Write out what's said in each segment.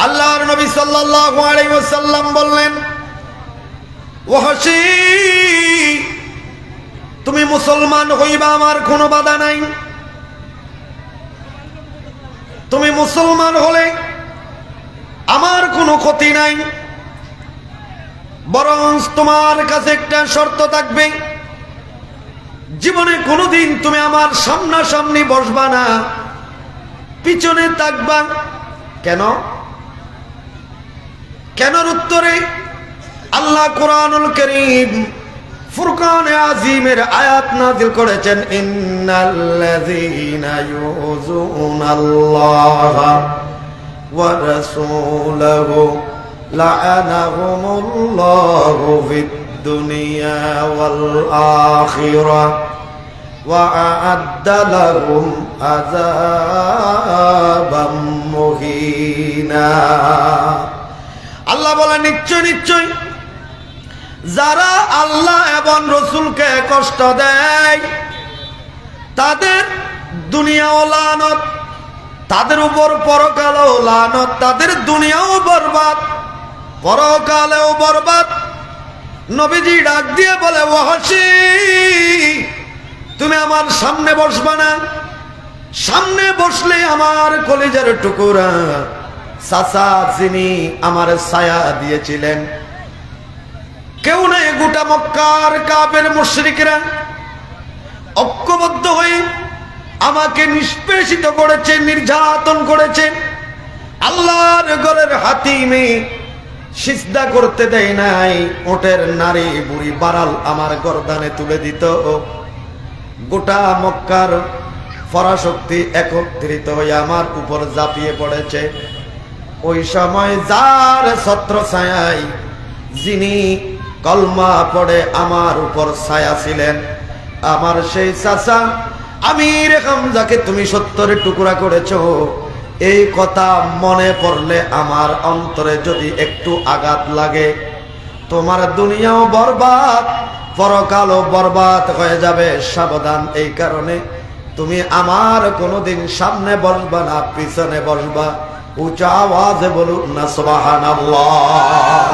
আল্লাহর নবী সাল্লাল্লাহু আলাইহি ওয়াসাল্লাম বললেন, ওয়াহশী, তুমি মুসলমান হইবা, আমার কোনো বাধা নাই। তুমি মুসলমান হলে আমার কোনো ক্ষতি নাই, বরং তোমার কাছে একটা শর্ত থাকবে, জীবনে কোনোদিন তুমি আমার সামনাসামনি বসবা না, পিছনে থাকবা। কেন? কেনর উত্তরে আল্লাহ কুরআনুল কারীম ফুরকানে আজিমের আয়াত নাযিল করেছেন, ইন্নাল্লাযীনা ইউযুনাল্লাহা ওয়া রাসূলাহু লা'আনাহুমুল্লাহু ফিদ দুনিয়া ওয়াল আখিরাহ ওয়া আ'আদ্দা লাহুম আযাবাম মুহিনা। আল্লাহ বলেন, নিশ্চয় নিশ্চয় যারা আল্লাহ এবং রসুলকে কষ্ট দেয় তাদের দুনিয়াও লানত, তাদের উপর পরকালেও লানত, তাদের দুনিয়াও বরবাদ, পরকালেও বরবাদ। নবীজি ডাক দিয়ে বলে, ওয়াহশী, তুমি আমার সামনে বসবা না, সামনে বসলে আমার কলিজার টুকরা চাচা যিনি আমার ছায়া দিয়েছিলেন, কেউ নাই, গোটা মক্কার কাফের মুশরিকরা ঐক্যবদ্ধ হয়ে আমাকে নিষ্পেষিত করেছে, নির্যাতন করেছে। আল্লাহর ঘরের হাতিমে সিজদা করতে দেয় নাই, ওটের নারী বুড়ি বাড়াল আমার গর্দানে তুলে দিত। গোটা মক্কার পরাশক্তি একত্রিত হয়ে আমার উপর ঝাঁপিয়ে পড়েছে। ওই সময় যার ছত্র ছায়ায় যিনি কলমা পড়ে আমার উপর ছায়া ছিলেন, আমার সেই চাচা আমির হামজাকে তুমি 70 টুকরা করেছো, এই কথা মনে পড়লে আমার অন্তরে যদি একটু আঘাত লাগে, তোমার দুনিয়াও বরবাদ, পরকালও বরবাদ হয়ে যাবে, সাবধান। এই কারণে তুমি আমার কোনোদিন সামনে বসবা না, পিছনে বসবা। উঁচা আওয়াজে বলুন না সুবহানাল্লাহ।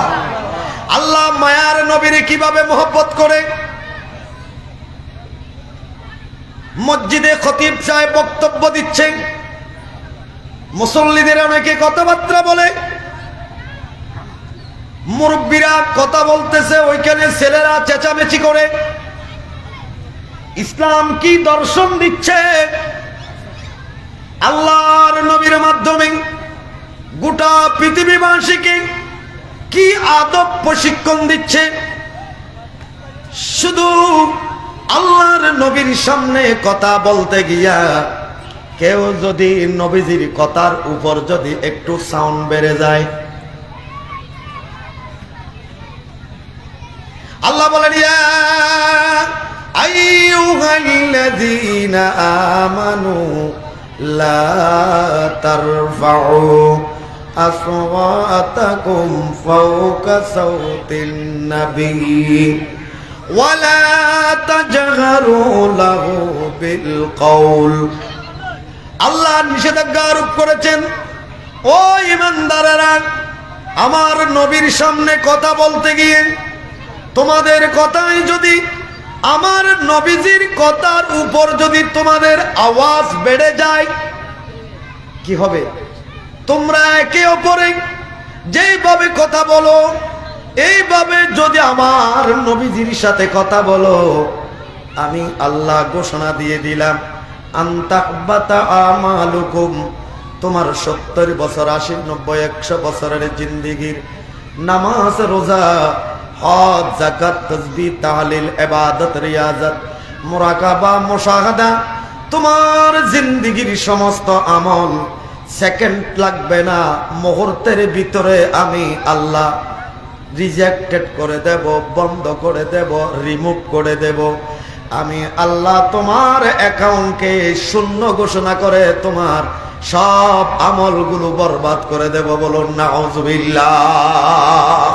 আল্লাহ মায়ার নবীরে কিভাবে মহব্বত করে। মসজিদে খতিব সাহেব বক্তব্য দিচ্ছে, মুসল্লিদের অনেকে কথাবার্তা বলে, মুরব্বীরা কথা বলতেছে, ওইখানে ছেলেরা চেঁচামেচি করে। ইসলাম কি দর্শন দিচ্ছে? আল্লাহর নবীর মাধ্যমে গোটা পৃথিবীবাসীকে কি আদব প্রশিক্ষণ দিচ্ছে। শুধু আল্লাহর নবীর সামনে কথা বলতে গিয়া কেউ যদি নবীজির কথার উপর যদি একটু সাউন্ড বেড়ে যায়, আল্লাহ বলেন, ইয়া আইয়ুহাল্লাযীনা আমানু লা তারফাউ আসওয়াতাকুম ফাওকা সাওতিন নবী ওয়া লা তাজহারু লাহু বিল কওল। আল্লাহ নিষেধাজ্ঞা আরোপ করেছেন, ও ঈমানদারেরা, আমার নবীর সামনে কথা বলতে গিয়ে তোমাদের কথাই যদি আমার নবীজির কথার উপর যদি তোমাদের আওয়াজ বেড়ে যায়, কি হবে? তোমরা একে অপরে যেইভাবে কথা বলো, এইভাবে যদি আমার নবীজির সাথে কথা বলো, আমি আল্লাহ ঘোষণা দিয়ে দিলাম, আনতাহবাতা আমালুকুম, তোমার 70 বছর, 80, 90, 100 বছরের জিন্দেগির নামাজ, রোজা, হজ, যাকাত, তাসবিহ, তাহলিল, ইবাদত, রিয়াজত, মুরাকাবা, মুশাহাদা, তোমার জিন্দেগির সমস্ত আমল সেকেন্ড লাগবে না, মুহূর্তের ভিতরে আমি আল্লাহ রিজেক্টেড করে দেব, বন্ধ করে দেব, রিমুভ করে দেব। আমি আল্লাহ তোমার অ্যাকাউন্টকে শূন্য ঘোষণা করে তোমার সব আমলগুলো বরবাদ করে দেব। বলুন নাউজুবিল্লাহ।